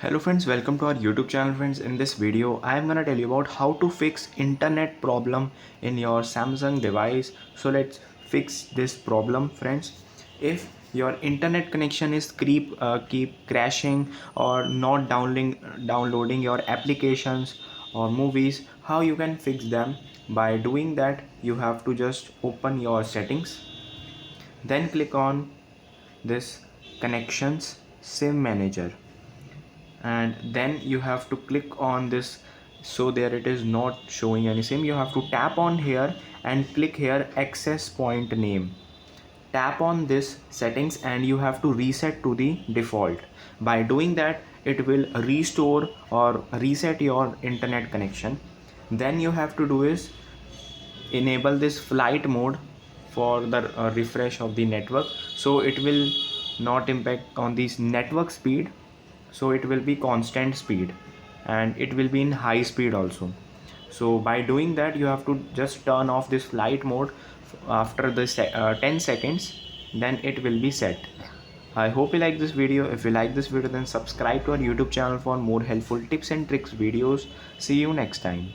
Hello friends, welcome to our YouTube channel friends. In this video, I am gonna tell you about how to fix internet problem in your Samsung device. So let's fix this problem friends. If your internet connection is keep crashing or not downloading your applications or movies, how you can fix them? By doing that, you have to just open your settings, then click on this connections sim manager, and then you have to click on this. So there it is not showing any sim. You have to tap on here and click here access point name. Tap on this settings and you have to reset to the default. By doing that, it will restore or reset your internet connection. Then you have to do is enable this flight mode for the refresh of the network, so it will not impact on this network speed. So it will be constant speed and it will be in high speed also. So by doing that, you have to just turn off this flight mode after the 10 seconds, then it will be set. I hope you like this video. If you like this video, then subscribe to our YouTube channel for more helpful tips and tricks videos. See you next time.